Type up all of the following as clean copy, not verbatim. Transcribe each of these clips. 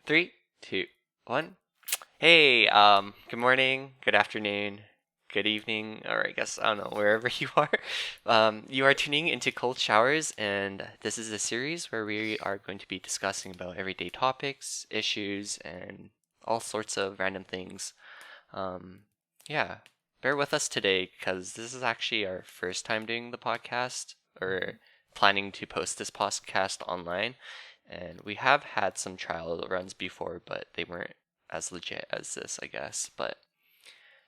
Three, two, one. Hey, good morning, good afternoon, good evening, or I guess I don't know, wherever you are. You are tuning into Cold Showers, and this is a series where we are going to be discussing about everyday topics, issues, and all sorts of random things. Um, yeah, bear with us today because this is actually our first time doing the podcast or Mhm. planning to post this podcast online. And we have had some trial runs before, but they weren't as legit as this, I guess. But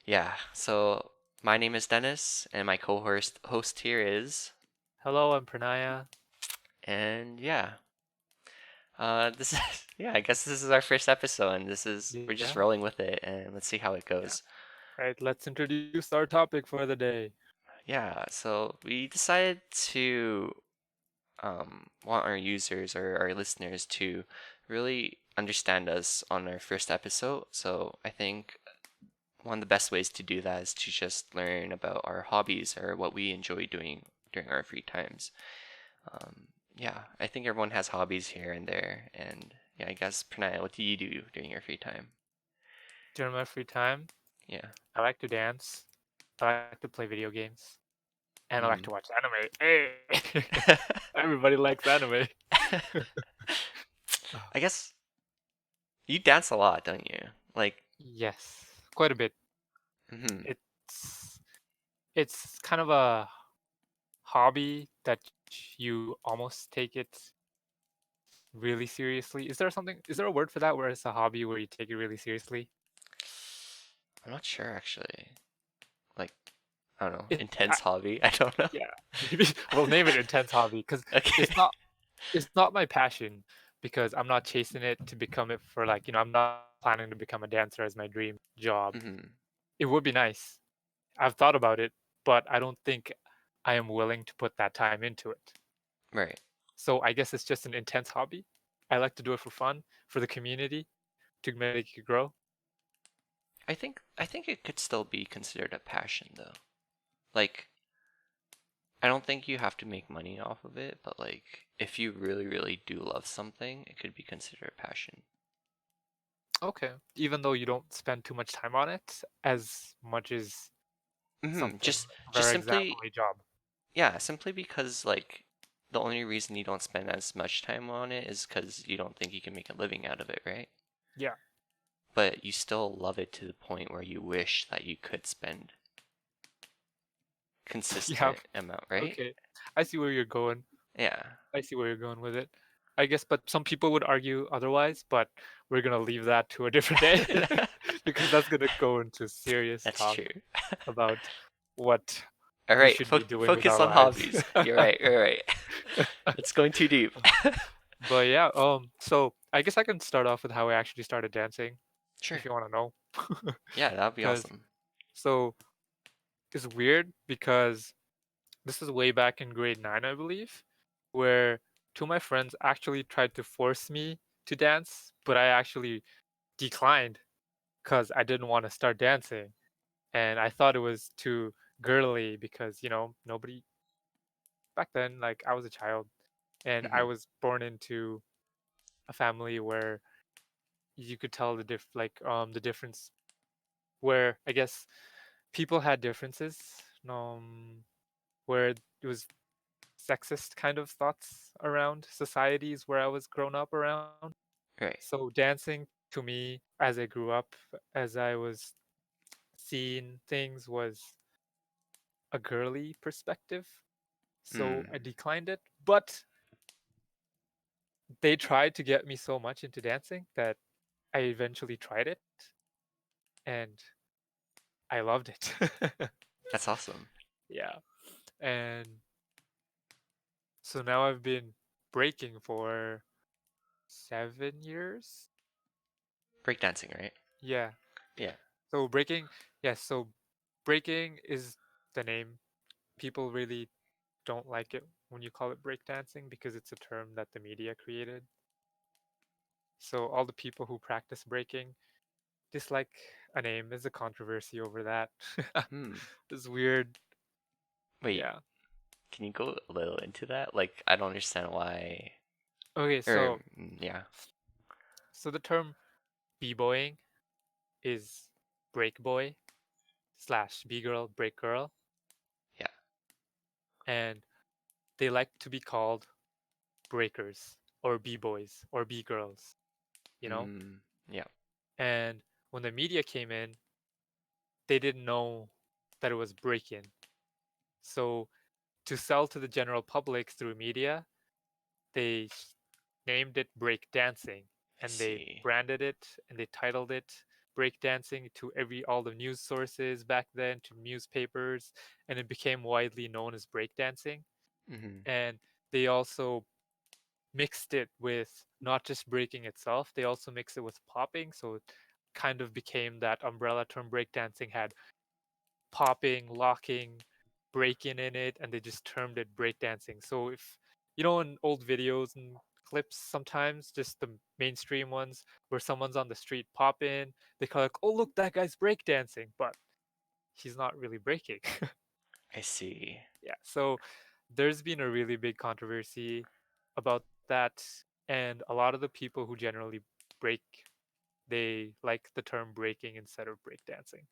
yeah, so my name is Dennis, and my co-host here is, Hello, I'm Pranaya. and yeah, this is yeah, I guess this is our first episode, and we're just Yeah, rolling with it, and let's see how it yeah. goes. Right, let's introduce our topic for the day. Yeah, so we decided to want our users or our listeners to really understand us on our first episode. So I think one of the best ways to do that is to just learn about our hobbies or what we enjoy doing during our free times. Yeah, I think everyone has hobbies here and there, and yeah, I guess Pranaya, what do you do during your free time? During my free time, Yeah. I like to dance, I like to play video games, and I like Mm. to watch anime. Hey! Everybody likes anime. I guess you dance a lot, don't you? Like, Yes, quite a bit. hmm It's it's kind of a hobby that you almost take it really seriously. Is there a word for that where it's a hobby where you take it really seriously? I'm not sure actually. Like, I don't know, It, intense hobby. I don't know. Yeah, maybe we'll name it intense hobby because Okay. it's not it's not my passion because I'm not chasing it to become it for like, I'm not planning to become a dancer as my dream job. hmm It would be nice. I've thought about it, but I don't think I am willing to put that time into it. Right. So I guess it's just an intense hobby. I like to do it for fun, for the community, to make it grow. I think it could still be considered a passion though. Like, I don't think you have to make money off of it, but like if you really, really do love something, it could be considered a passion. Okay. Even though you don't spend too much time on it, as much as something Just very simply example a job. yeah, simply because like the only reason you don't spend as much time on it is because you don't think you can make a living out of it, right? Yeah. But you still love it to the point where you wish that you could spend Yeah. consistent amount, right? Okay. I see where you're going. Yeah. I see where you're going with it. I guess, but some people would argue otherwise, but we're gonna leave that to a different day because that's gonna go into serious That's talk true. about what All we right, should be doing with focus our on lives. hobbies. You're right. You're right. It's going too deep. But yeah, so I guess I can start off with how I actually started dancing, Sure. if you want to know. Yeah, that'd be Because awesome. so it's weird because this is way back in grade 9, I believe, where two of my friends actually tried to force me to dance, but I actually declined because I didn't want to start dancing. And I thought it was too girly because, nobody back then, like I was a child and I hmm was born into a family where you could tell the difference where I guess people had differences, um, where it was sexist kind of thoughts around societies where I was grown up around. Right. So dancing to me as I grew up, as I was seeing things was a girly perspective. So I Mm. declined it, but they tried to get me so much into dancing that I eventually tried it and I loved it. That's awesome. Yeah. And so now I've been breaking for 7 years. Breakdancing, right? Yeah. Yeah. So breaking, yes, so breaking is the name. People really don't like it when you call it breakdancing because it's a term that the media created. So all the people who practice breaking dislike a name. There's a controversy over that. Hmm. It's weird. Wait, Yeah. can you go a little into that? Like, I don't understand why. Okay, Or so yeah. So the term b-boying is break boy slash b-girl, break girl, Yeah. and they like to be called breakers or b-boys or b-girls, you know? Mm, yeah. And when the media came in, they didn't know that it was break-in. So to sell to the general public through media, they named it break dancing, I and they see. branded it and they titled it break dancing to every all the news sources back then, to newspapers, and it became widely known as break dancing. Mm-hmm. And they also mixed it with not just breaking itself, they also mixed it with popping, so it kind of became that umbrella term. Breakdancing had popping, locking, breaking in it, and they just termed it breakdancing. So if you know in old videos and clips, sometimes just the mainstream ones where someone's on the street popping, they call like, "Oh look, that guy's breakdancing," but he's not really breaking. I see. Yeah. So there's been a really big controversy about that, and a lot of the people who generally break, they like the term breaking instead of breakdancing.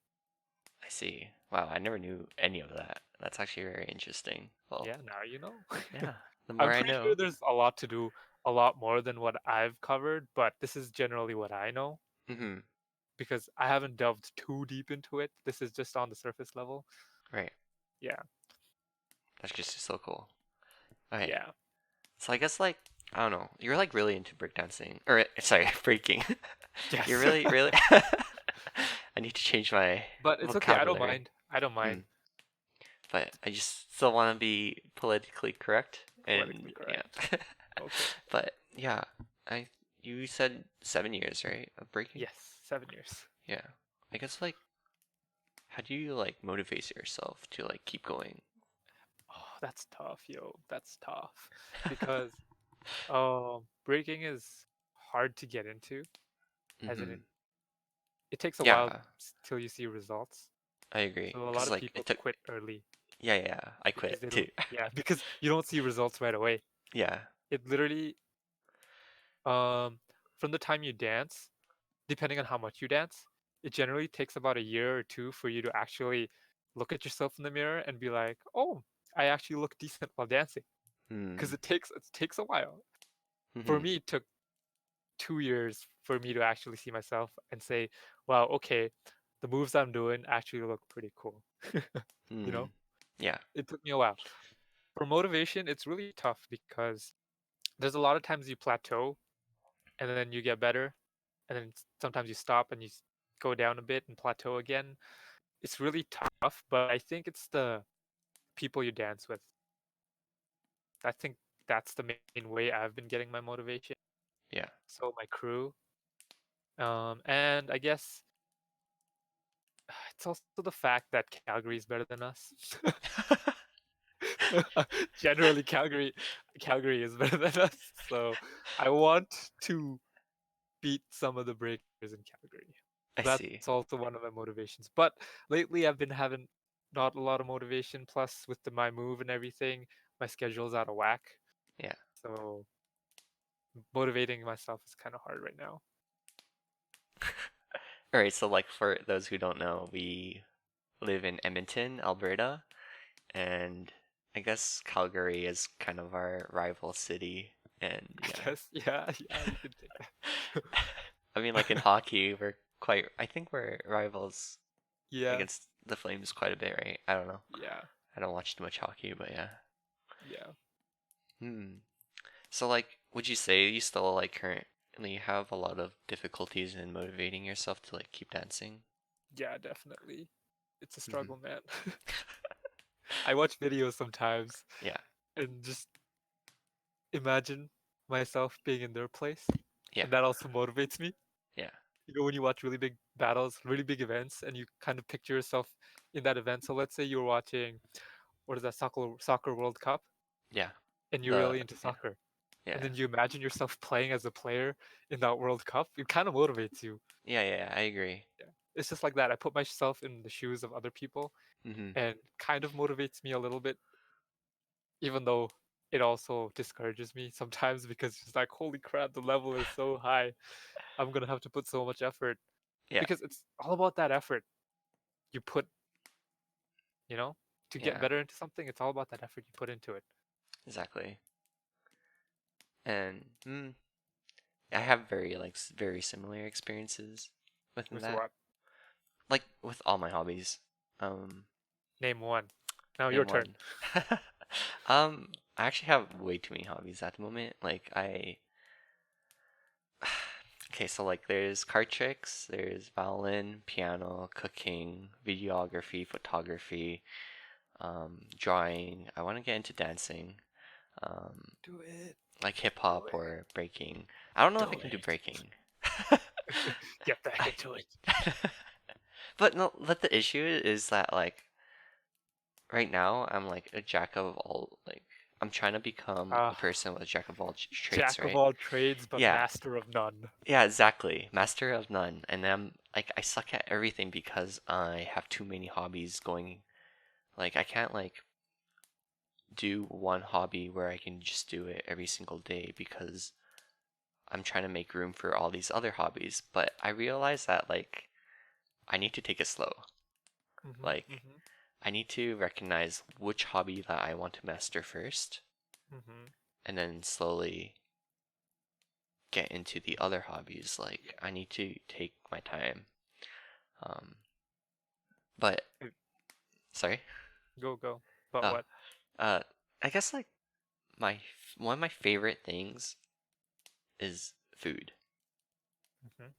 I see. Wow, I never knew any of that. That's actually very interesting. Well, Yeah, now you know. yeah, the more I'm I pretty sure know. there's a lot to do, a lot more than what I've covered, but this is generally what I know Mm-hmm. because I haven't delved too deep into it. This is just on the surface level. Right. Yeah. That's just so cool. Okay. Yeah. So I guess like I don't know. You're like really into breakdancing, or sorry, breaking. You're Yes. really, really. I need to change my But it's okay. I don't vocabulary. mind. I don't Hmm. mind. But I just still want to be politically correct, Politically and yeah. correct. Okay. But yeah, I you said 7 years, right, of breaking? Yes, 7 years. Yeah. I guess like how do you like motivate yourself to like keep going? Oh, that's tough, yo. That's tough. Because breaking is hard to get into, as in Mm-hmm. it takes a while Yeah, till you see results. I agree. So a lot Cause of like people it took. quit early Yeah, yeah, yeah, I because quit they too. don't, yeah, because you don't see results right away. Yeah. It literally, um, from the time you dance, depending on how much you dance, it generally takes about a year or two for you to actually look at yourself in the mirror and be like, oh, I actually look decent while dancing. Because Hmm. it takes a while. For Mm-hmm. me, it took 2 years for me to actually see myself and say, wow, okay, the moves I'm doing actually look pretty cool. You Hmm. know, Yeah. it took me a while. For motivation, it's really tough because there's a lot of times you plateau and then you get better, and then sometimes you stop and go down a bit and plateau again. It's really tough, but I think it's the people you dance with. I think that's the main way I've been getting my motivation. Yeah. So my crew, and I guess it's also the fact that Calgary is better than us. Generally, Calgary is better than us. So I want to beat some of the breakers in Calgary. I That's see. also one of my motivations. But lately, I've been having not a lot of motivation. Plus, with my move and everything, my schedule's out of whack. Yeah. So motivating myself is kind of hard right now. All right. So like for those who don't know, we live in Edmonton, Alberta, and I guess Calgary is kind of our rival city. And I yeah. guess, yeah, yeah, you could take I mean, like in that. hockey, we're quite. I think we're rivals Yeah, against the Flames quite a bit, right? I don't know. yeah, I don't watch too much hockey, but yeah. yeah, Hmm. So like, would you say you still like currently have a lot of difficulties in motivating yourself to like keep dancing? yeah, definitely. It's a Hmm. struggle, man. I watch videos sometimes Yeah. and just imagine myself being in their place, Yeah. and that also motivates me. Yeah. You know, when you watch really big battles, really big events, and you kind of picture yourself in that event. So let's say you're watching, what is that, soccer World Cup, Yeah. and you're The really into yeah. soccer, and Yeah. then you imagine yourself playing as a player in that World Cup. It kind of motivates you. Yeah. Yeah. Yeah, I agree. Yeah. It's just like that. I put myself in the shoes of other people Hmm. and kind of motivates me a little bit, even though it also discourages me sometimes because it's like, holy crap, the level is so high. I'm gonna have to put so much effort Yeah, because it's all about that effort you put, you know, to get yeah, better into something. It's all about that effort you put into it. exactly. And I have very very similar experiences within With that. what? Like with all my hobbies. Um, Name one. Now your name turn. one. um, I actually have way too many hobbies at the moment. Like I okay, so like there's card tricks, there's violin, piano, cooking, videography, photography, drawing. I want to get into dancing, um, Do it. like hip Do hop it. or breaking. I don't know if I Do can do it. breaking. Get back I, into it. but no, but the issue is that like right now I'm like a jack of all like I'm trying to become a Ah, person with a jack of all traits, jack of right? all trades, but Yeah, master of none. yeah, exactly. Master of none. And I'm like I suck at everything because I have too many hobbies going. Like I can't like do one hobby where I can just do it every single day because I'm trying to make room for all these other hobbies. But I realize that like I need to take it slow. Mhm. Like Mhm. I need to recognize which hobby that I want to master first Mhm. and then slowly get into the other hobbies. Like I need to take my time. Um, but Uh, sorry. Go go. But Oh, what? uh, I guess like my one of my favorite things is food. Mhm.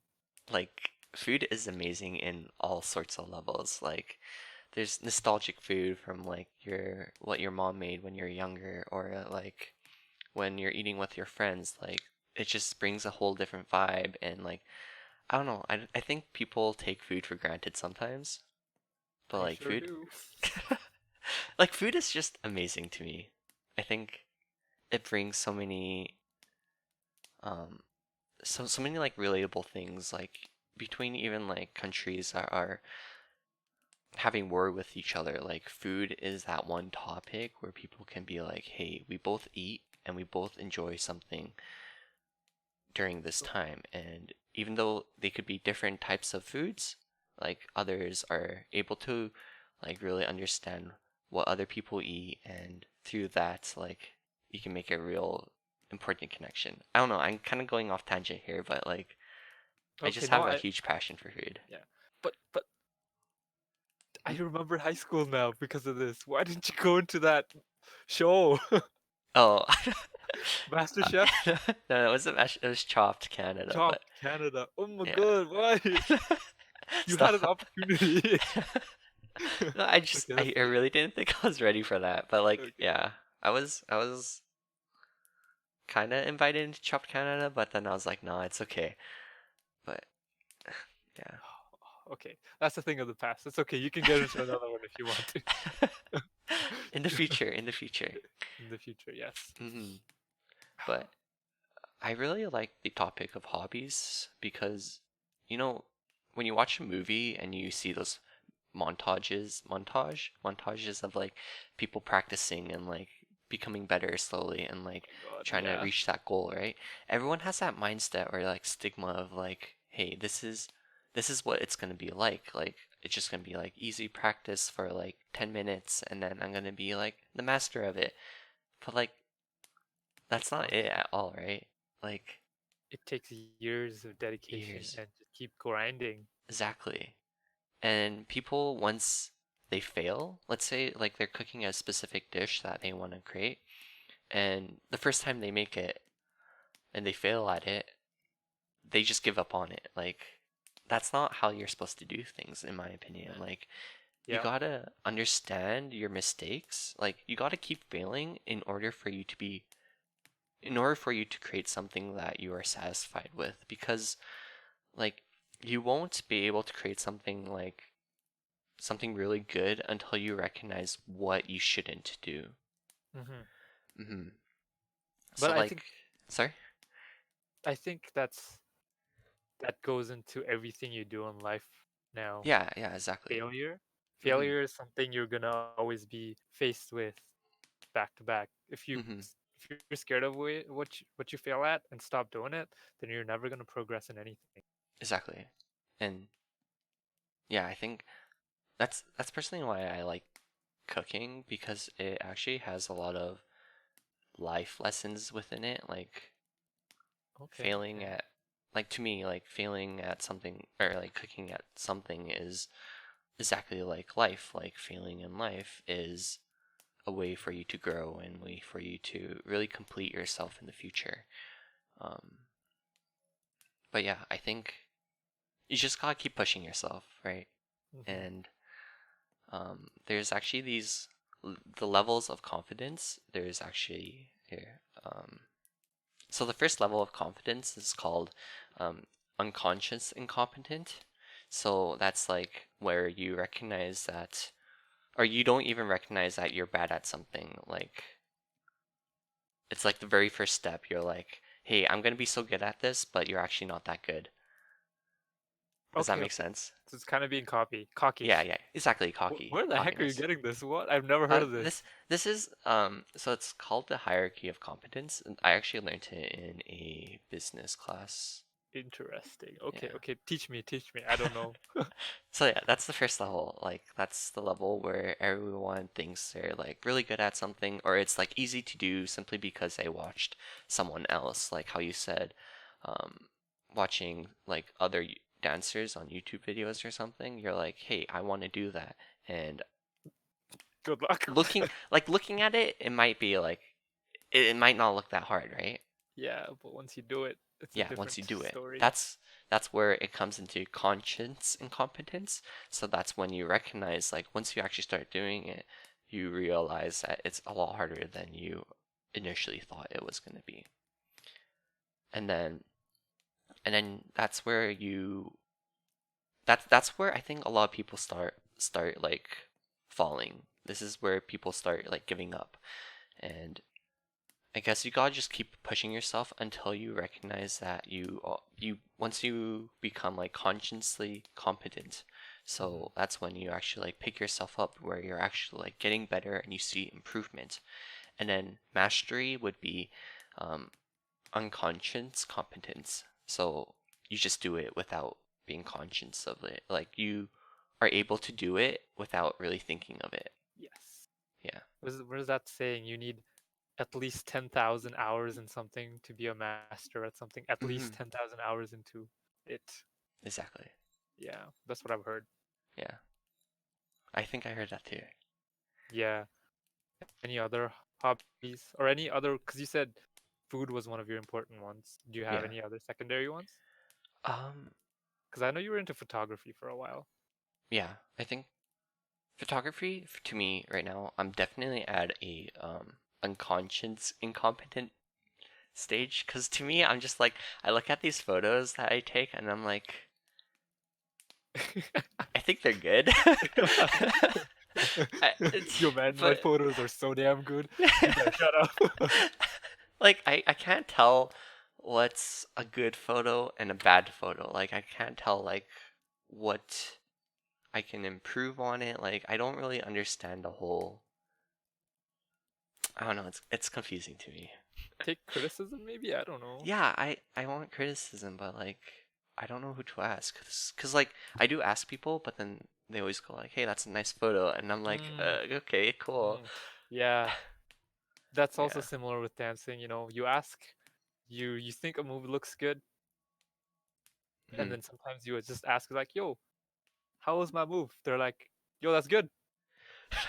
Like food is amazing in all sorts of levels. Like there's nostalgic food from like your what your mom made when you're younger, or like when you're eating with your friends. Like it just brings a whole different vibe, and like I don't know. I think people take food for granted sometimes, but I like sure food, do. like food is just amazing to me. I think it brings so many um so many like relatable things like between even like countries that are having war with each other. Like food is that one topic where people can be like, hey, we both eat and we both enjoy something during this time. And even though they could be different types of foods, like others are able to like really understand what other people eat, and through that, like you can make a real important connection. I don't know, I'm kind of going off tangent here, but like I Okay, just no, have a I huge passion for food. yeah. But I Hmm? remember high school now because of this. Why didn't you go into that show? Oh, Master Chef? no, it wasn't it was Chopped Canada, but Chopped Canada. Oh my yeah. god, why? You had an Stop. opportunity. No, I just Okay, that's I really didn't think I was ready for that. But like, okay. yeah, I was kind of invited into Chopped Canada, but then I was like, no, it's okay. But yeah, Okay, that's the thing of the past. It's okay. You can get into another one if you want to in the future, in the future. in the future. Yes. But I really like the topic of hobbies because, you know, when you watch a movie and you see those montages of like people practicing and like becoming better slowly and like Oh my god. trying to Yeah. reach that goal, right? Everyone has that mindset or like stigma of like, hey, this is what it's gonna be like. Like it's just gonna be like easy practice for like 10 minutes and then I'm gonna be like the master of it. But like that's It's not not. it at all, right? Like It takes years of dedication years. and just keep grinding. Exactly. And people, once they fail, let's say like they're cooking a specific dish that they want to create, and the first time they make it and they fail at it, they just give up on it. Like, that's not how you're supposed to do things, in my opinion. Like, you Yeah. gotta understand your mistakes. Like, you gotta keep failing in order for you to create something that you are satisfied with. Because, like, you won't be able to create something really good until you recognize what you shouldn't do. Hmm. Hmm. But So like, sorry? I think that goes into everything you do in life now. Yeah, yeah, exactly. Failure. Hmm. Failure is something you're gonna always be faced with back to back. Hmm. If you're scared of what you fail at and stop doing it, then you're never gonna progress in anything. Exactly. And yeah, I think that's personally why I like cooking because it actually has a lot of life lessons within it, like Okay, failing okay. at like to me, like failing at something or like cooking at something is exactly like life. Like failing in life is a way for you to grow and way for you to really complete yourself in the future. Um, but yeah, I think you just gotta keep pushing yourself, right? Hmm. And there's actually the levels of confidence. There's actually here. So the first level of confidence is called um, unconscious incompetent. So that's like where you recognize that, or you don't even recognize that you're bad at something. Like it's like the very first step. You're like, hey, I'm gonna be so good at this, but you're actually not that good. Does that Okay, make okay. sense? So it's kind of being cocky. Yeah, yeah, exactly. Where the heck are you Cockiness. getting this? What? I've never heard of This this. this is so it's called the hierarchy of competence, and I actually learned it in a business class. Interesting. Okay, Yeah. okay. Teach me. I don't know. So yeah, that's the first level. Like that's the level where everyone thinks they're like really good at something, or it's like easy to do simply because they watched someone else. Like how you said, um, watching like other dancers on YouTube videos or something. You're like, hey, I want to do that. And Good luck. looking at it, it might be like it might not look that hard, right? Yeah, but once you do it, it's a Yeah, once you different do it. story. That's where it comes into conscience incompetence. So that's when you recognize like once you actually start doing it, you realize that it's a lot harder than you initially thought it was going to be. And then that's where that's where I think a lot of people start like falling. This is where people start like giving up. And I guess you gotta just keep pushing yourself until you recognize that you once you become like consciously competent. Hmm. So that's when you actually like pick yourself up where you're actually like getting better and you see improvement. And then mastery would be um, unconscious competence. So you just do it without being conscious of it. Like you are able to do it without really thinking of it. Yes. Yeah. What is that saying? You need at least 10,000 hours in something to be a master at something. At least Hmm. 10,000 hours into it. Exactly. Yeah, that's what I've heard. Yeah. I think I heard that too. Yeah. Any other hobbies or any other? Because you said food was one of your important ones. Do you have Yeah. any other secondary ones? Um, Because I know you were into photography for a while. yeah, I think photography to me right now, I'm definitely at a unconscious incompetent stage because to me, I'm just like I look at these photos that I take and I'm like, I think they're good. Yo, man, my but photos are so damn good. You better shut up. like I can't tell what's a good photo and a bad photo. Like I can't tell like what I can improve on it. Like I don't really understand the whole. I don't know. It's confusing to me. Take criticism, maybe? I don't know. Yeah, I want criticism, but like I don't know who to ask. Cause like I do ask people, but then they always go like, "Hey, that's a nice photo," and I'm like, Mm, okay, cool." mm. Yeah, that's also Yeah. similar with dancing. You know, you ask, you think a move looks good, and Hmm. then sometimes you would just ask like, "Yo, how was my move?" They're like, "Yo, that's good,"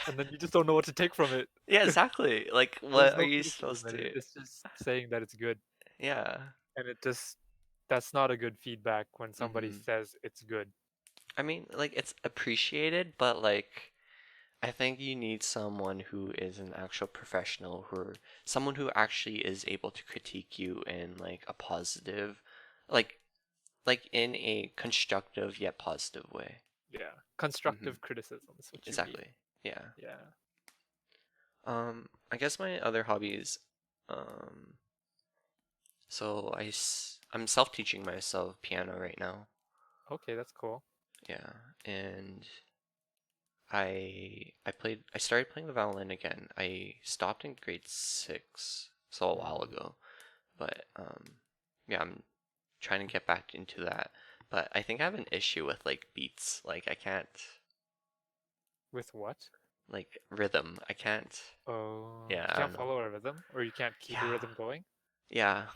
and then you just don't know what to take from it. Yeah, exactly. Like, There's what are no you criticism supposed in it. to? It's just saying that it's good, Yeah. and it just that's not a good feedback when somebody Hmm. says it's good. I mean, like it's appreciated, but like I think you need someone who is an actual professional, someone who actually is able to critique you in like a positive, like in a constructive yet positive way. Yeah, Hmm. constructive criticism is what you need. Exactly. Yeah. Yeah. I guess my other hobbies, so I'm self-teaching myself piano right now. Okay, that's cool. Yeah, and I started playing the violin again. I stopped in grade 6, so a while Mm, ago. But yeah, I'm trying to get back into that. But I think I have an issue with like beats. Like I can't with what? like rhythm. I can't. Oh, Yeah, you I can't don't know. follow a rhythm, or you can't keep a Yeah, rhythm going. yeah,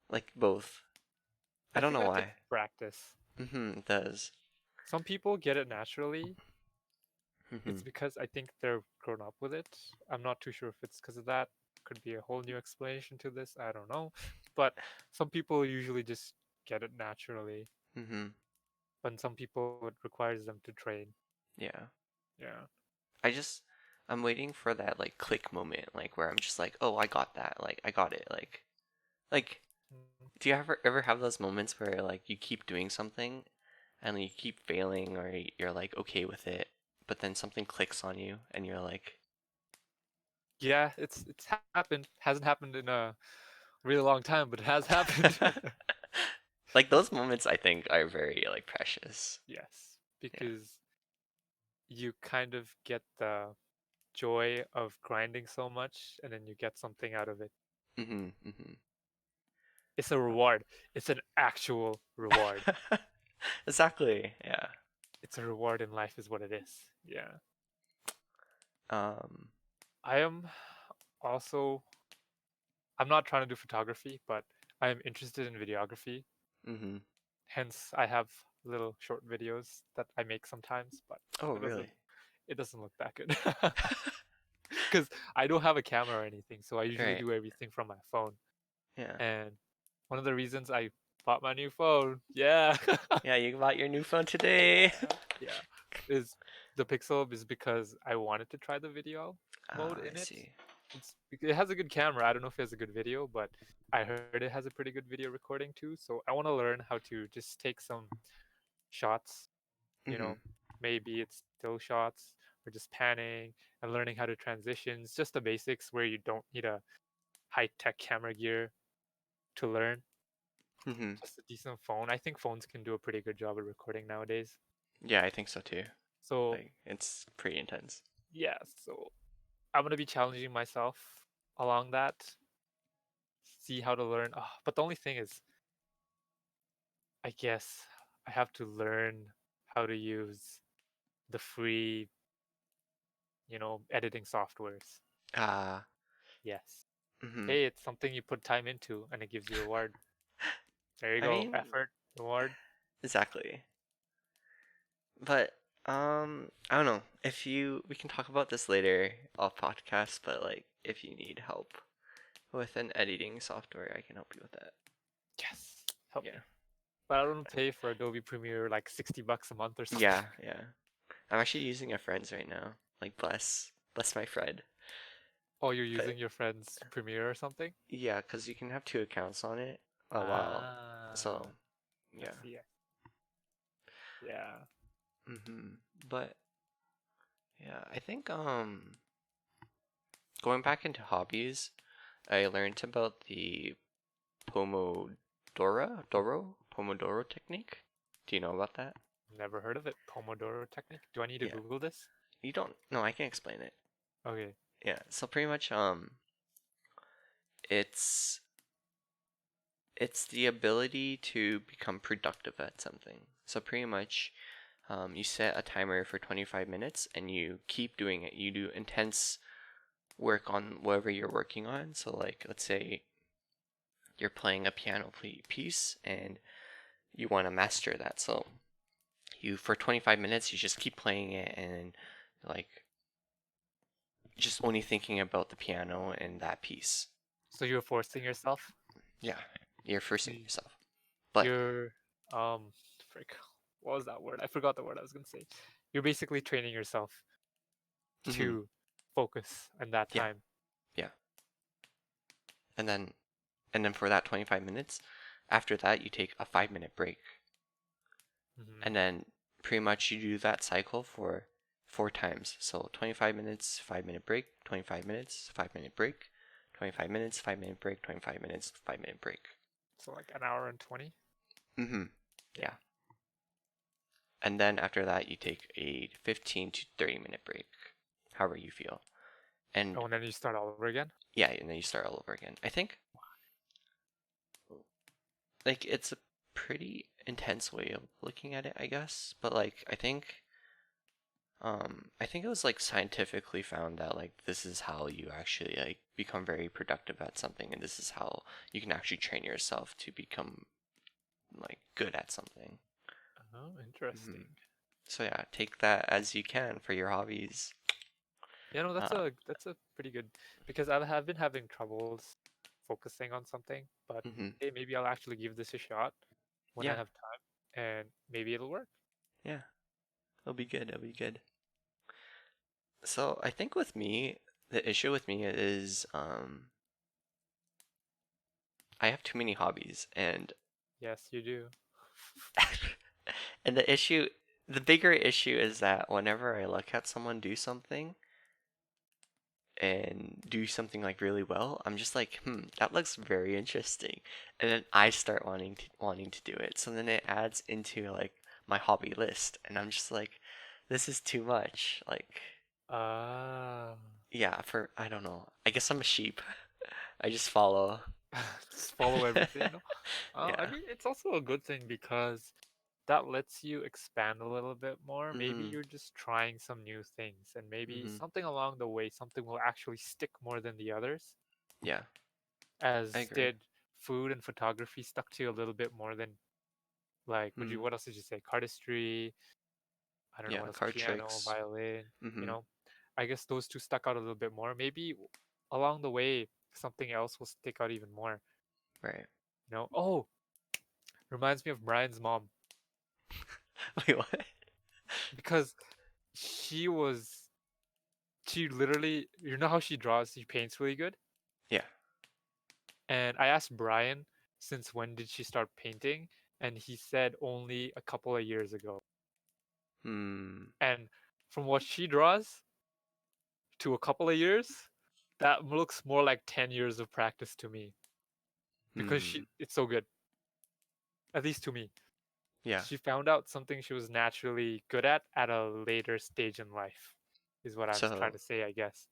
like both. I I don't think know that takes why. practice. It does. Some people get it naturally. It's Mhm, because I think they're grown up with it. I'm not too sure if it's because of that. Could be a whole new explanation to this. I don't know. But some people usually just get it naturally, mhm. but some people it requires them to train. Yeah. Yeah. I just I'm waiting for that like click moment, like where I'm just like, oh, I got that. Like I got it. Like Mm. do you ever have those moments where like you keep doing something and you keep failing or you're like okay with it, but then something clicks on you and you're like Yeah, it's happened. Hasn't happened in a really long time, but it has happened. like those moments I think are very like precious. Yes, Yeah. because you kind of get the joy of grinding so much and then you get something out of it. Mhm. Mhm. It's a reward. It's an actual reward. Exactly. Yeah. It's a reward in life is what it is. Yeah. Um I am also I'm not trying to do photography, but I am interested in videography. mhm. Hence I have little short videos that I make sometimes, but Oh, it doesn't really? it doesn't look that good. Because I don't have a camera or anything, so I usually Right. do everything from my phone. Yeah. And one of the reasons I bought my new phone, yeah, Yeah, you bought your new phone today. yeah, is the Pixel is because I wanted to try the video mode Ah, I in it. see. It has a good camera. I don't know if it has a good video, but I heard it has a pretty good video recording too. So I want to learn how to just take some shots, you Mhm. know, maybe it's still shots or just panning and learning how to transitions, just the basics where you don't need a high tech camera gear to learn. Mhm. Just a decent phone. I think phones can do a pretty good job of recording nowadays. Yeah, I think so too. So Like it's pretty intense. yeah, so I'm gonna be challenging myself along that, see how to learn. Oh, but the only thing is, I guess I have to learn how to use the free, editing softwares. Ah, Yes. mhm. Hey, it's something you put time into and it gives you reward. There you I go. mean, Effort, reward. exactly. But I don't know. If we can talk about this later off podcast, but like if you need help with an editing software, I can help you with that. Yes. Help Yeah. me. But I don't pay for Adobe Premiere like $60 a month or something. Yeah, yeah. I'm actually using a friend's right now. Like bless my friend. Oh, you're But using your friend's Premiere or something? yeah, because you can have two accounts on it. Oh wow. So Ah, I yeah. see. Yeah. But yeah, I think going back into hobbies, I learned about the Pomodoro technique. Do you know about that? Never heard of it. Pomodoro technique. Do I need to Yeah. Google this? You don't No, I can explain it. Okay. Yeah. So pretty much it's it's the ability to become productive at something. So pretty much you set a timer for 25 minutes and you keep doing it. You do intense work on whatever you're working on. So like let's say you're playing a piano piece and you want to master that. So you for 25 minutes you just keep playing it and like just only thinking about the piano and that piece. So you're forcing yourself? Yeah, you're forcing Y- yourself. But You're frick. What was that word? I forgot the word I was gonna say. You're basically training yourself mhm, to focus in that yeah, time. yeah. And then for that 25 minutes, after that you take a 5-minute break. Hmm. And then pretty much you do that cycle for 4 times. So 25 minutes, 5-minute break, 25 minutes, 5-minute break, 25 minutes, 5-minute break, 25 minutes, 5-minute break. So like an hour and 20. Mhm. Yeah. Yeah. and then after that you take a 15 to 30-minute break, however you feel. And Oh, and then you start all over again? yeah, and then you start all over again. I think like it's a pretty intense way of looking at it, I guess. But like I think it was like scientifically found that like this is how you actually like become very productive at something, and this is how you can actually train yourself to become like good at something. Oh, Hmm. interesting. So yeah, take that as you can for your hobbies. Yeah, no, Uh, that's a pretty good because I have been having troubles focusing on something, but hmm. hey, maybe I'll actually give this a shot when I Yeah, have time, and maybe it'll work. yeah, it'll be good. It'll be good. So I think with me, the issue with me is I have too many hobbies, and Yes, you do. and the bigger issue is that whenever I look at someone do something and do something like really well, I'm just like, that looks very interesting. And then I start wanting to do it. So then it adds into like my hobby list, and I'm just like, this is too much. Like, Ah, yeah, for I don't know. I guess I'm a sheep. I just follow. just follow everything. No, I Yeah. mean it's also a good thing because that lets you expand a little bit more. Maybe Mhm. you're just trying some new things, and maybe Mhm. something along the way, something will actually stick more than the others. Yeah, I As agree. did food and photography stuck to you a little bit more than like would you Mhm. what else did you say? Cardistry, I don't know Yeah, what else, card piano, tricks. violin, you Mhm. know. I guess those two stuck out a little bit more. Maybe along the way something else will stick out even more. Right. You know? Oh, reminds me of Brian's mom Wait, what? because she was she literally you know how she draws, she paints really good? Yeah. And I asked Brian since when did she start painting and he said only a couple of years ago. Hmm. And from what she draws to a couple of years, that looks more like 10 years of practice to me because Hmm. it's so good, at least to me. Yeah. She found out something she was naturally good at a later stage in life, is what I'm trying So, to say, I guess.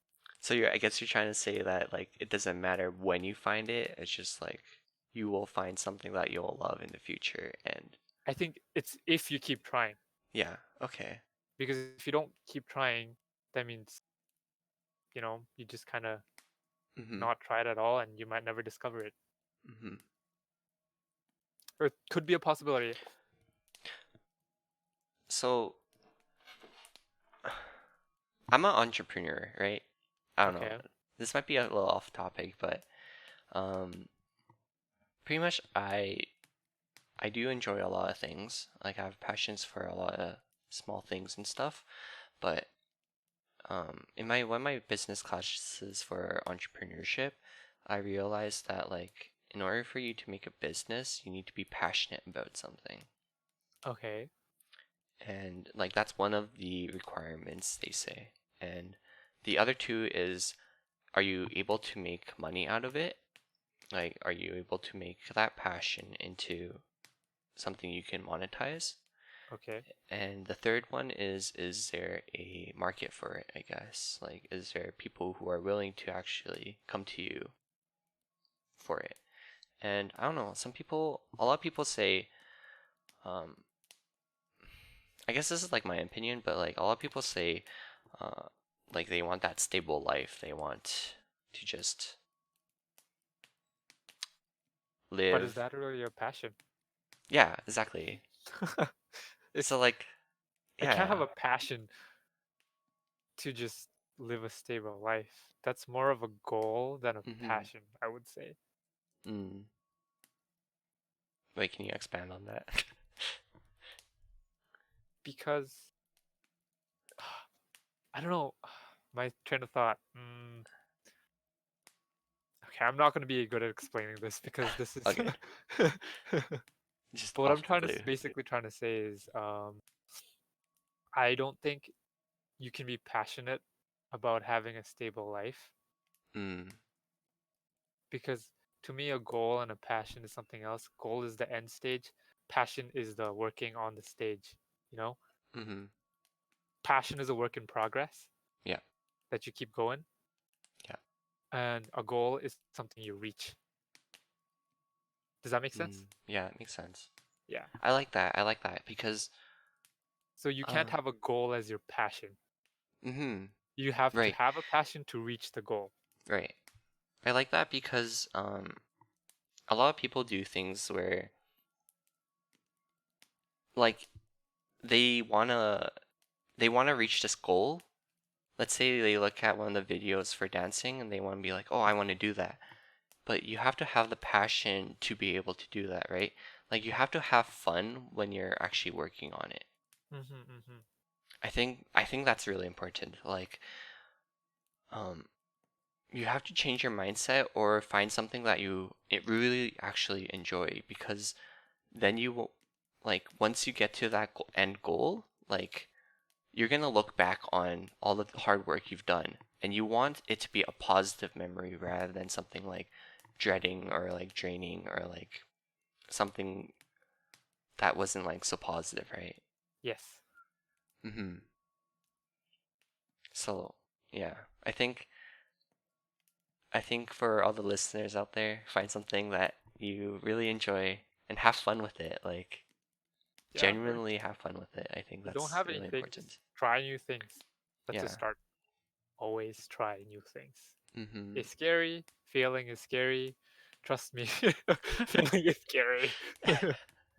I guess you're trying to say that like it doesn't matter when you find it. It's just like you will find something that you'll love in the future. And I think it's if you keep trying, yeah. Okay. because if you don't keep trying, that means, you just kind of Mhm. not try it at all and you might never discover it. Mhm. Or it could be a possibility. So, I'm an entrepreneur, right? I don't know. Okay. This might be a little off topic, but um pretty much I do enjoy a lot of things. Like I have passions for a lot of small things and stuff. But in my one of my business classes for entrepreneurship, I realized that like in order for you to make a business, you need to be passionate about something. Okay. And like that's one of the requirements they say. And the other two is, are you able to make money out of it? Like, are you able to make that passion into something you can monetize? Okay. And the third one is there a market for it, I guess? Like, is there people who are willing to actually come to you for it? And I don't know, a lot of people say, um, I guess this is like my opinion, but like a lot of people say, uh, like they want that stable life. They want to just But is live. that really your passion? Yeah, exactly. It's So like, I can't have yeah, a passion to just live a stable life. That's more of a goal than a yeah. passion, I would say. Mm. Wait, can you expand on that? Because I don't know, my train of thought. Okay, I'm not going to be good at explaining this because this is. Okay, just But what I'm off the trying to blue. basically trying to say is, I don't think you can be passionate about having a stable life Mm. because to me, a goal and a passion is something else. Goal is the end stage. Passion is the working on the stage. You know, Mm-hmm. passion is a work in progress Yeah. that you keep going, Yeah. and a goal is something you reach. Does that make sense? Yeah, it makes sense. Yeah. I like that. I like that because So you can't uh have a goal as your passion. mm-hmm. You have to Right. have a passion to reach the goal. Right. I like that because a lot of people do things where like they wanna they wanna reach this goal. Let's say they look at one of the videos for dancing and they want to be like, "Oh, I want to do that." But you have to have the passion to be able to do that, right? Like you have to have fun when you're actually working on it. Hmm, hmm. I think that's really important. Like um you have to change your mindset or find something that you it really actually enjoy because then you will like once you get to that end goal, like you're going to look back on all of the hard work you've done and you want it to be a positive memory rather than something like dreading or like draining or like something that wasn't like so positive, right? Yes. Mhm. So, yeah. I think for all the listeners out there, find something that you really enjoy and have fun with it. Like Yeah. Or genuinely have fun with it. I think you don't that's have really anything, just important. try new things. That's a Yeah. start. Always try new things. Mhm. It's scary. Failing is scary. Trust me, failing is scary.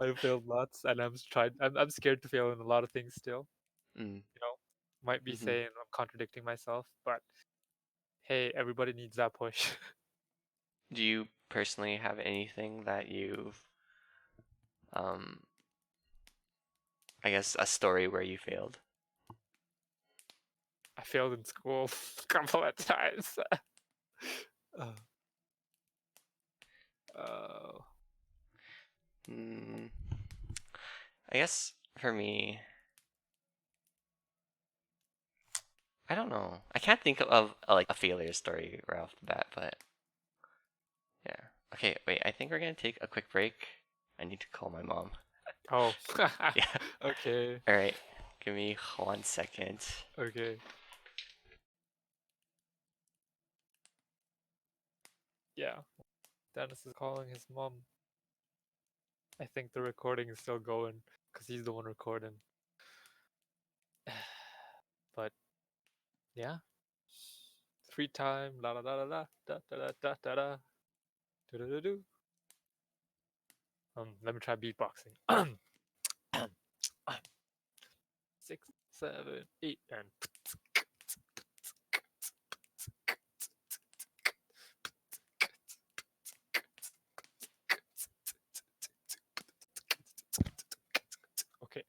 I failed lots, and I'm scared to fail in a lot of things still. Mm. You know, might be Mhm. saying I'm contradicting myself, but hey, everybody needs that push. Do you personally have anything that you've um I guess a story where you failed? I failed in school a couple of times. uh, uh, Mm, I guess for me, I don't know. I can't think of like a failure story right off the bat, but yeah. Okay, wait. I think we're gonna take a quick break. I need to call my mom. oh, Yeah. okay, All right. Give me 1 second. okay. Yeah, Dennis is calling his mom. I think the recording is still going because he's the one recording. But yeah, free time. La la la la la da da da da da da da da da do. Let me try beatboxing. 6, 7, 8, and okay.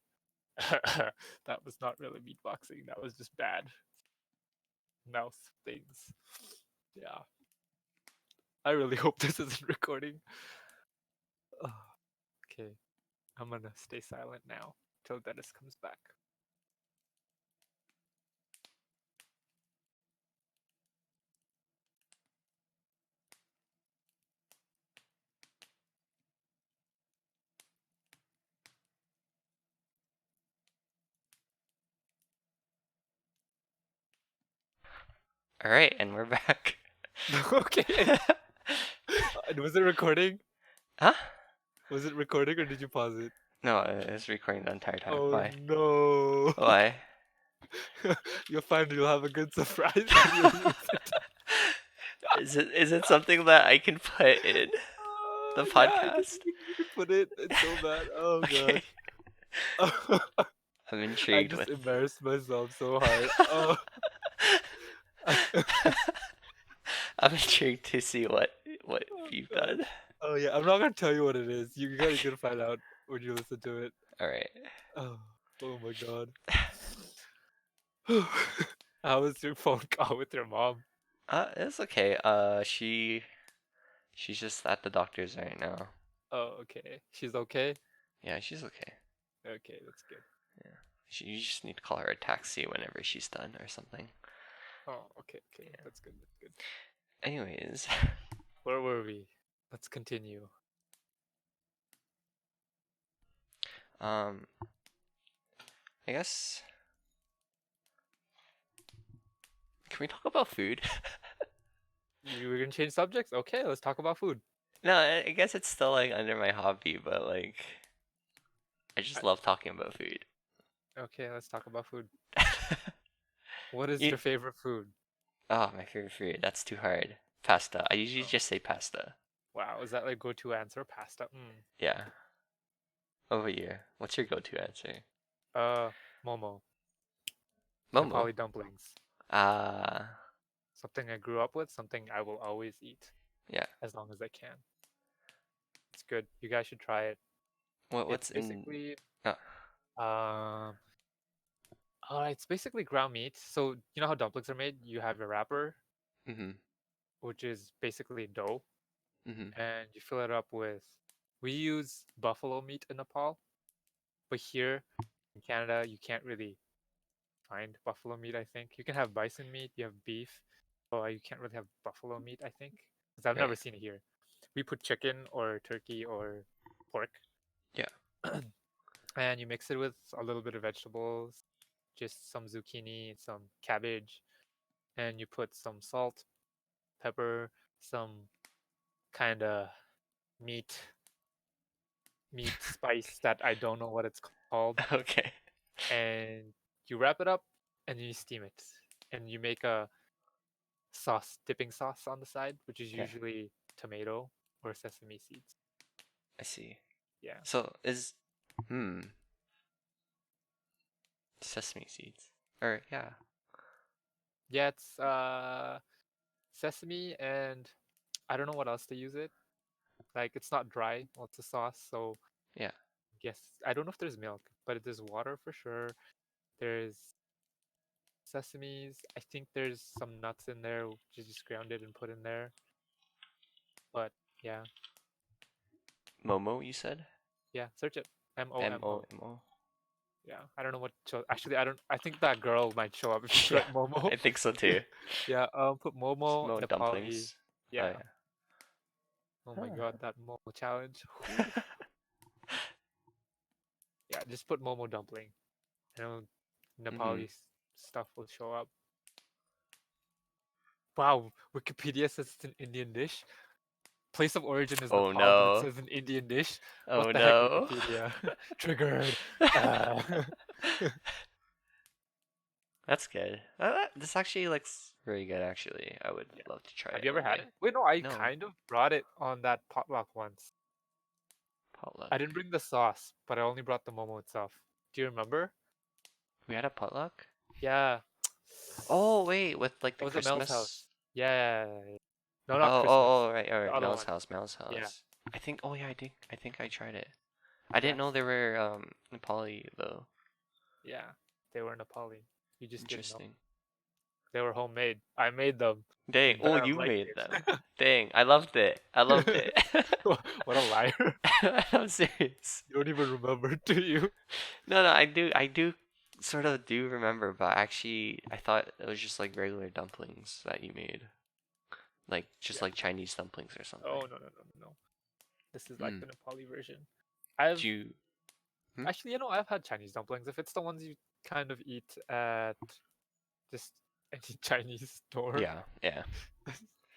That was not really beatboxing. That was just bad mouth things. Yeah. I really hope this isn't recording. Okay. I'm gonna stay silent now till Dennis comes back. All right, and we're back. Okay. Was it recording? Huh? Was it recording or did you pause it? No, it's recording the entire time. Oh Why? no. Why? You'll have a good surprise when you lose it. Is it something that I can put in the Yeah, podcast? you can put it. It's so bad. Oh Okay. god. I'm I intrigued just with embarrassed myself so hard. Oh. I'm intrigued to see what Oh you've god. done. Oh yeah, I'm not gonna tell you what it is. You Okay. gotta find out when you listen to it. All right. Oh, oh my god. How was your phone call with your mom? It's okay. She's just at the doctor's right now. Oh, okay. She's okay? Yeah, she's okay. Okay, that's good. Yeah. You just need to call her a taxi whenever she's done or something. Oh, okay, okay. Yeah. That's good, that's good. Anyways, Where were we? Let's continue. um, I guess can we talk about food? You were gonna change subjects? Okay, let's talk about food. No, I guess it's still like under my hobby, but like I just I- love talking about food. Okay, let's talk about food. What is You, your favorite food? oh, my favorite food. That's too hard. Pasta. I usually Oh, just say pasta. wow, is that like go-to answer? Pasta. Mm. Yeah. Over you. What's your go-to answer? Uh, Momo. Momo. Nepali dumplings. Ah, Something I grew up with, something I will always eat yeah. as long as I can. It's good. You guys should try it. What's It's in? basically Oh, um it's basically ground meat. So you know how dumplings are made? You have a wrapper, mhm, which is basically dough, mhm. and you fill it up with we use buffalo meat in Nepal, but here in Canada you can't really find buffalo meat, I think. You can have bison meat, you have beef, but you can't really have buffalo meat, I think. Because I've never Right. seen it here. We put chicken or turkey or pork, Yeah. and you mix it with a little bit of vegetables, just some zucchini, some cabbage, and you put some salt, pepper, some kind of meat meat spice that I don't know what it's called, Okay. and you wrap it up and you steam it. And you make a dipping sauce on the side, which is Yeah. usually tomato or sesame seeds. I see. Yeah. So is sesame seeds. Or yeah. Yeah, it's sesame and I don't know what else to use it. Like it's not dry, well it's a sauce, so Yeah. yes, I don't know if there's milk, but there's water for sure. There's sesames. I think there's some nuts in there, which is just grounded and put in there. But yeah, Momo, you said? yeah, search it. M O Momo. M O. Yeah, I don't know what show. Actually, I don't. I think that girl might show up if you Yeah, put Momo. I think so too. Yeah, put Momo Mo Nepali. dumplings. Oh Yeah. yeah. Oh my Huh. God, that Momo challenge. Whew. Yeah, just put Momo dumpling. You know, Mhm. Nepali stuff will show up. Wow, Wikipedia says it's an Indian dish. Place of origin is Oh Nepal, but it no. says an Indian dish. What Oh the heck, no. Wikipedia? Triggered. That's good. This actually looks very good. Actually, I would Yeah. love to try Have it you ever one had day. it? Wait, no, I No kind of brought it on that potluck once. I potluck. didn't bring the sauce, but I only brought the momo itself. Do you remember? We had a potluck. Yeah. Oh wait, with like It the was at Mel's Christmas. house. Yeah. No, not Oh Christmas. right, all The right. other Mel's one. house. Mel's Yeah. house. I think. Oh yeah, I think I tried it. I didn't Yes. know there were Nepali though. Yeah. They were Nepali. You just didn't know. Interesting. They were homemade. I made them. You Dang. Oh, better have you liked made them. it. Dang. I loved it. I loved it. What a liar. I'm serious. You don't even remember, do you? No, no, I do. I do sort of do remember, but actually, I thought it was just like regular dumplings that you made, like just Yeah. like Chinese dumplings or something. Oh, no. This is like Hmm. the Nepali version. I've Do you? Hmm? actually, I've had Chinese dumplings. If it's the ones you kind of eat at just any Chinese store, Yeah, yeah.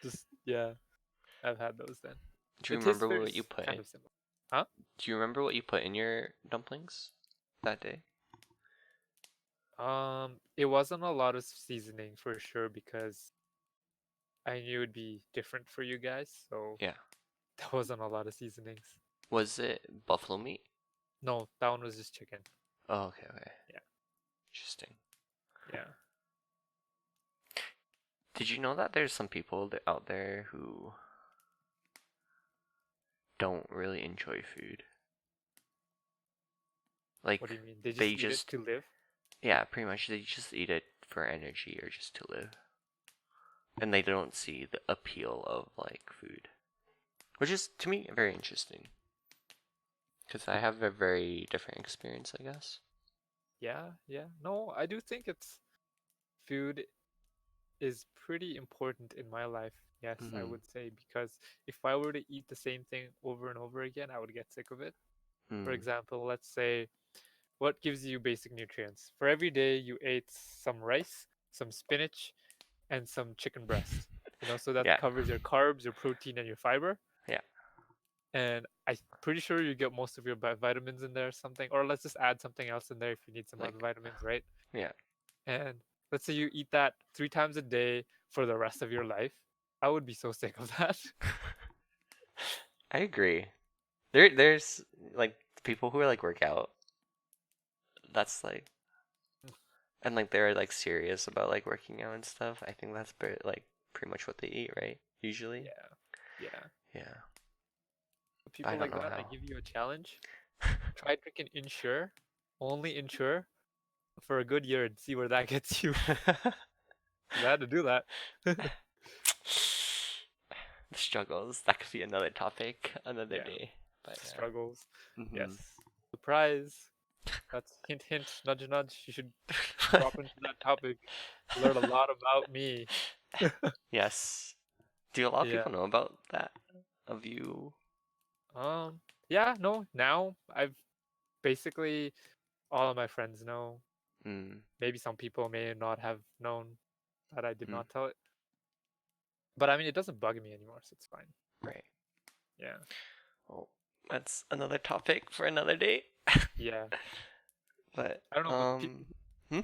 just yeah, I've had those then. Do you It tastes remember very what you put kind in? of similar. Huh? Do you remember what you put in your dumplings that day? It wasn't a lot of seasoning for sure because I knew it'd be different for you guys, so Yeah. there wasn't a lot of seasonings. Was it buffalo meat? No, that one was just chicken. Oh, okay, okay. Yeah, Interesting. yeah. Did you know that there's some people out there who don't really enjoy food? What Like do you mean? They just they eat it just to live? yeah, pretty much they just eat it for energy or just to live. And they don't see the appeal of like food, which is to me very interesting because I have a very different experience, I guess. Yeah, yeah. No, I do think it's food is pretty important in my life. Yes, I Hmm. would say because if I were to eat the same thing over and over again, I would get sick of it. For Hmm. example, let's say what gives you basic nutrients? For every day you ate some rice, some spinach, and some chicken breast. So that Yeah. covers your carbs, your protein, and your fiber. Yeah. And I'm pretty sure you get most of your vitamins in there, something. Or let's just add something else in there if you need some other Like, vitamins, right? yeah. And let's say you eat that 3 times a day for the rest of your life. I would be so sick of that. I agree. There's like people who are like work out. That's like, and like they're like serious about like working out and stuff. I think that's like pretty much what they eat, right? Usually. Yeah, yeah. Yeah. But I People don't like know that, I how. give you a challenge. Try drinking Ensure, only Ensure, for a good year and see where that gets you. Because I had to do that. The struggles. That could be another topic, another Yeah, day. But struggles. yeah. Yes. Surprise. That's hint, hint, nudge, nudge. You should drop into that topic. Learn a lot about me. Yes. Do a lot of Yeah. people know about that of you? Um. Yeah. No. Now I've basically all of my friends know. Mm, Maybe some people may not have known that I did mm, not tell it. But I mean, it doesn't bug me anymore, so it's fine. right. Yeah. Well, that's another topic for another day. Yeah. But I don't know, but people hmm?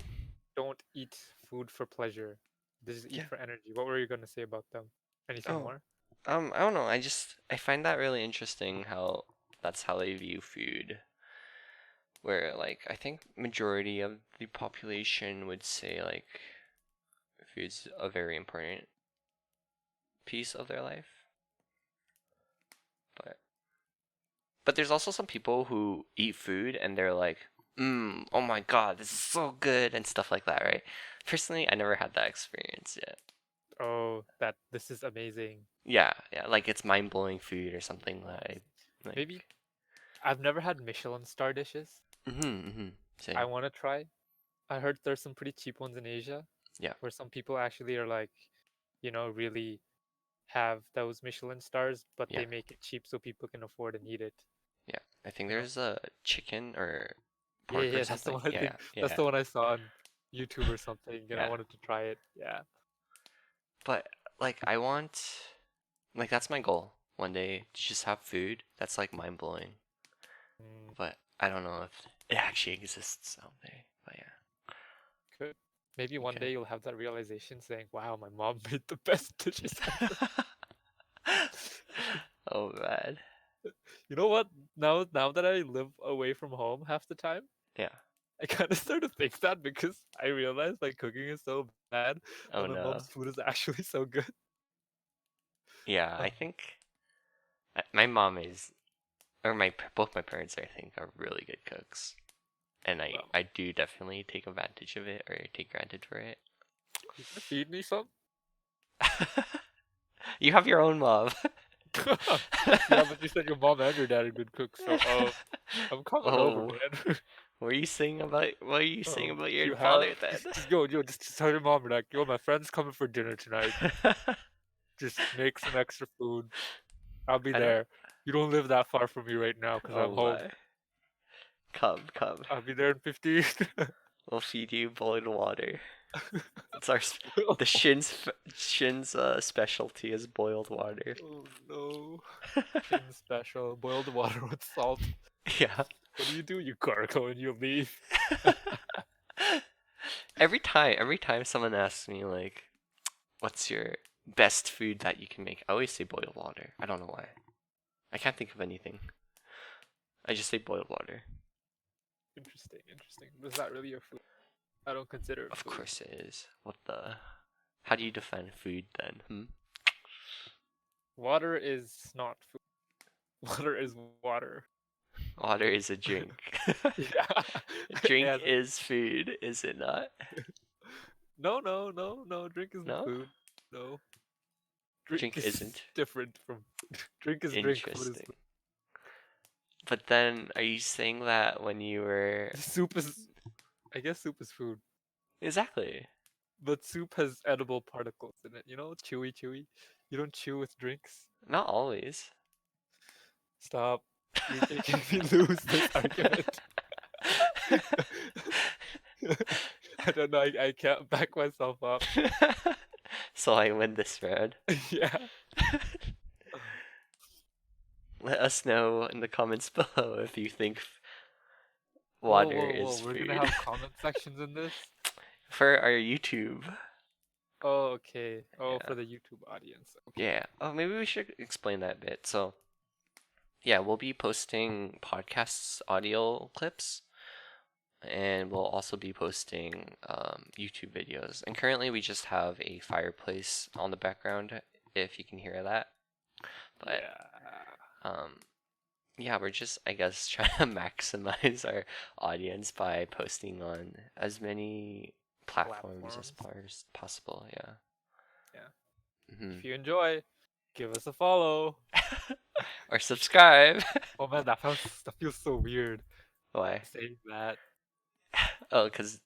don't eat food for pleasure. They just eat Yeah. for energy. What were you gonna say about them? Anything Oh, more? I don't know. I find that really interesting how that's how they view food. Where like I think majority of the population would say like food's a very important piece of their life. But there's also some people who eat food and they're like, oh my god, this is so good and stuff like that, right? Personally, I never had that experience yet. Oh, that this is amazing. Yeah, yeah, like it's mind blowing food or something that I like. Maybe I've never had Michelin star dishes. I Same. want to try. I heard there's some pretty cheap ones in Asia Yeah, where some people actually are like, really have those Michelin stars, but yeah, they make it cheap so people can afford and eat it. yeah. I think You know? there's a chicken or Yeah, pork or yeah, that's the something. one I Yeah, think. That's yeah, the one I saw on YouTube or something, and I yeah. wanted to try it. Yeah. But like, I want, like, that's my goal one day to just have food that's like mind blowing. Mm, But I don't know if it actually exists out there. But could. Maybe one yeah, day you'll have that realization saying, "Wow, my mom made the best dishes ever." okay. Oh man. You know what? Now that I live away from home half the time, Yeah. I kind of start to think that because I realize like cooking is so bad, Oh and my no. mom's food is actually so good. Yeah, Uh, I think my mom is, or both my parents, I think, are really good cooks, and well, I do definitely take advantage of it or take granted for it. you gonna feed me some? You have your own mom. Yeah, but you said your mom and your dad are good cooks, so I'm coming over, Oh, man. what are you saying Oh, about your you have father then? just yo, just tell your mom like, yo, my friend's coming for dinner tonight. Just make some extra food. I'll be I don't. there. You don't live that far from me right now because I'm Oh home. my. Come, come. I'll be there in 15. We'll feed you boiled water. It's our Oh, the Shin's specialty is boiled water. oh no. Chin special, boiled water with salt. Yeah. What do? You gargle and you leave. Every time someone asks me like, "What's your best food that you can make?" I always say boiled water. I don't know why. I can't think of anything. I just say boiled water. Interesting, interesting. Is that really a food? I don't consider it Of food. course it is. What the? How do you define food then? Hmm? Water is not food. Water is water. Water is a drink. Yeah. Drink Yeah. is food, is it not? No, no, no, no. Drink isn't No? food. No. Drink Drink is isn't. different from drink is drink. Food is Interesting. But then, are you saying that when you were. soup is. I guess soup is food, Exactly. but soup has edible particles in it. Chewy, chewy. You don't chew with drinks. Not always. Stop. You're making me lose this argument. I don't know. I can't back myself up. So I win this round. Yeah. Let us know in the comments below if you think Whoa, water whoa, whoa. is We're gonna food. have comment sections in this? For our YouTube. Oh, okay. Oh, Yeah. for the YouTube audience. Okay. Yeah. Oh, maybe we should explain that bit. So, yeah, we'll be posting podcasts, audio clips, and we'll also be posting YouTube videos. And currently, we just have a fireplace on the background, if you can hear that. But Yeah. um, yeah, we're just, I guess, trying to maximize our audience by posting on as many platforms as Platforms. possible. Yeah. Yeah. Hmm. If you enjoy, give us a follow. Or subscribe. Oh man, that feels so weird Why? saying that. Oh, cause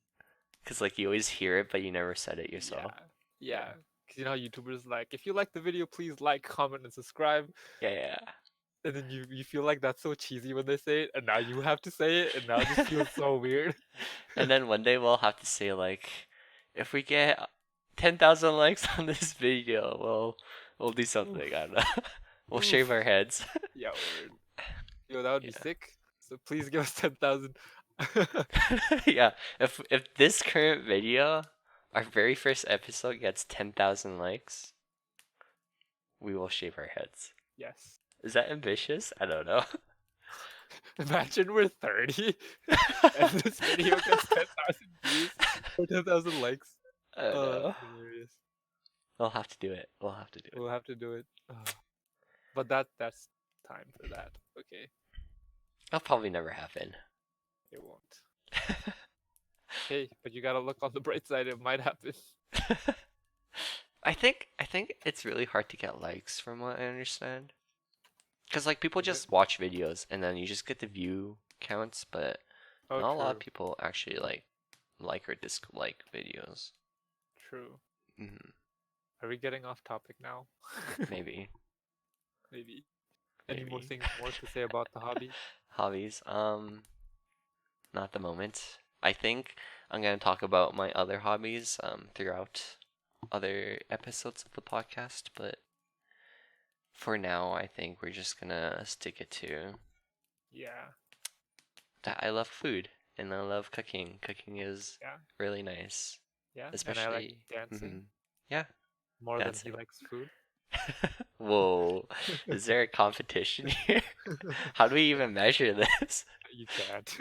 like you always hear it, but you never said it Yeah. yourself. Yeah. Yeah. Because you know how YouTubers like, if you like the video, please like, comment, and subscribe. Yeah, yeah. And then you feel like that's so cheesy when they say it, and now you have to say it, and now it just feels so weird. And then one day we'll have to say like, if we get 10,000 likes on this video, we'll do something. I Oof. don't know. We'll shave Oof. our heads. Yeah, word. Yo, that would be Yeah. sick. So please give us 10,000. Yeah. If this current video, our very first episode gets 10,000 likes, we will shave our heads. Yes. Is that ambitious? I don't know. Imagine we're 30 and this video gets 10,000 views or 10,000 likes. I don't Oh, that's know. hilarious. We'll have to do it. We'll have to do it. We'll have to do it. But that's time for that. Okay, That'll probably never happen. it won't. Hey, but you gotta look on the bright side. It might happen. I think it's really hard to get likes from what I understand. Cause like people Is it? just watch videos and then you just get the view counts, but Oh, not a lot of true. people actually like or dislike videos. True. Hmm. Are we getting off topic now? Maybe, Maybe. Any more maybe. things more to say about the hobby? Hobbies. Not at the moment. I think I'm gonna talk about my other hobbies throughout other episodes of the podcast, but for now, I think we're just gonna stick it to Yeah. that I love food and I love cooking. Cooking is Yeah. really nice, Yeah. And I like especially dancing yeah, more than he dancing. likes food. Whoa, is there a competition here? How do we even measure this? You can't.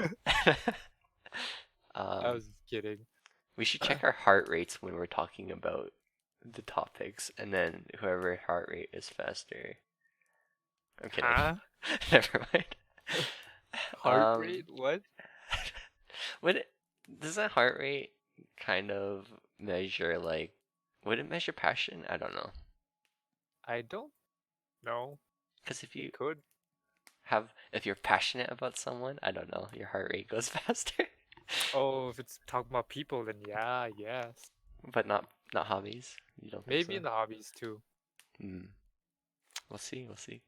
I um, was just kidding. we should check our heart rates when we're talking about the topics, and then whoever heart rate is faster. I'm kidding. Huh? Never mind. Heart rate? What? Would it, does that heart rate kind of measure like would it measure passion? I don't know. I don't know. Because if It you could. if you're passionate about someone, I don't know, your heart rate goes faster. Oh, if it's talking about people, then yeah, yes. But not hobbies. You don't think Maybe so? in the hobbies too. Hmm. We'll see. We'll see.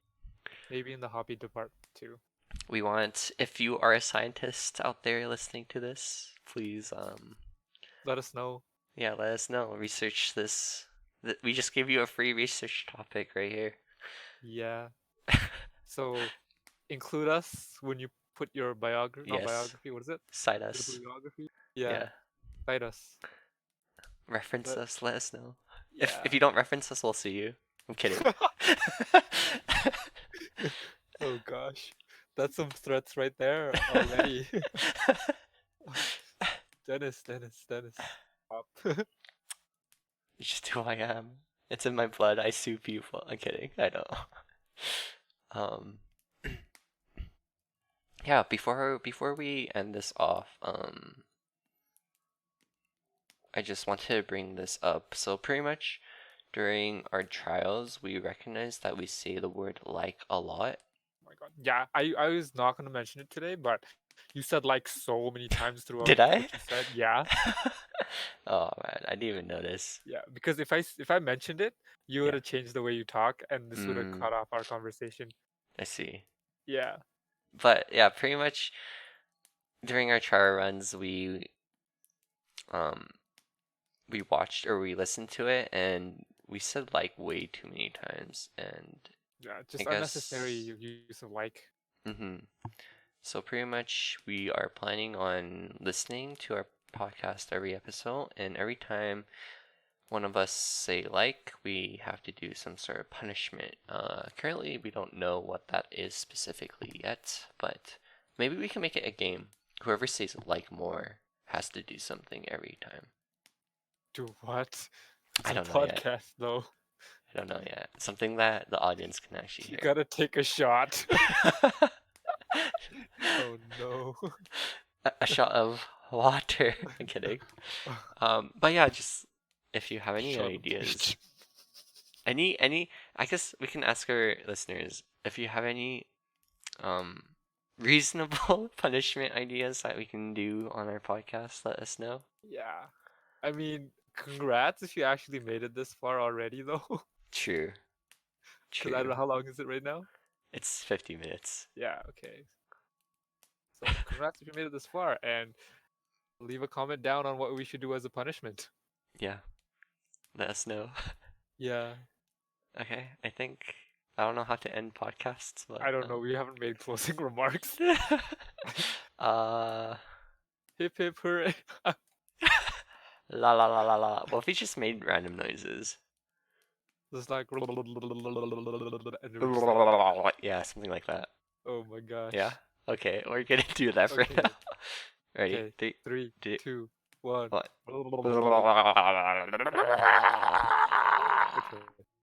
Maybe in the hobby department too. We want if you are a scientist out there listening to this, please Let us know. yeah, let us know. Research this. We just gave you a free research topic right here. Yeah. So include us when you put your biography, not Yes. biography, what is it? Cite Your us. bibliography? Yeah. Yeah. Cite us. Reference Let, us. Let us know. If yeah. you don't reference us, we'll sue you. I'm kidding. Oh gosh. That's some threats right there already. Dennis. Stop. It's just who I am. It's in my blood. I sue people. I'm kidding. I know. Um. Yeah. Before we end this off, I just wanted to bring this up. So pretty much during our trials, we recognize that we say the word like a lot. Oh my god. Yeah, I was not gonna mention it today, but you said like so many times throughout Did I? what you said. Yeah. Oh man, I didn't even notice. Yeah. Because if I mentioned it, you would Yeah. have changed the way you talk and this would have Mm, cut off our conversation. I see. Yeah. But yeah, pretty much during our trial runs, um we watched or we listened to it, and we said like way too many times, and Yeah, I just unnecessary guess. use of like. Mm-hmm. So pretty much we are planning on listening to our podcast every episode, and every time one of us say like, we have to do some sort of punishment. Currently we don't know what that is specifically yet, but maybe we can make it a game. Whoever says like more has to do something every time. Do what? It's I a don't know yet. podcast, though. I don't know yet. Something that the audience can actually You hear. gotta take a shot. Oh no. A shot of water. I'm kidding. But yeah, just if you have any Shot of ideas, bleach. any, I guess we can ask our listeners if you have any um reasonable punishment ideas that we can do on our podcast. Let us know. Yeah. I mean, congrats if you actually made it this far already, though. True, Because I don't true. know how long is it right now. It's 50 minutes. Yeah. Okay. So congrats if you made it this far, and leave a comment down on what we should do as a punishment. Yeah, let us know. Yeah. Okay, I don't know how to end podcasts, but I don't know. We haven't made closing remarks. uh, Hip hip hooray! la la la la la. What if we just made random noises? Just like and we just like, Yeah, something like that. oh my Yeah. gosh. Okay, we're gonna do that for now. Okay. Ready? Okay. Three, Three, two, two, one. one. Okay.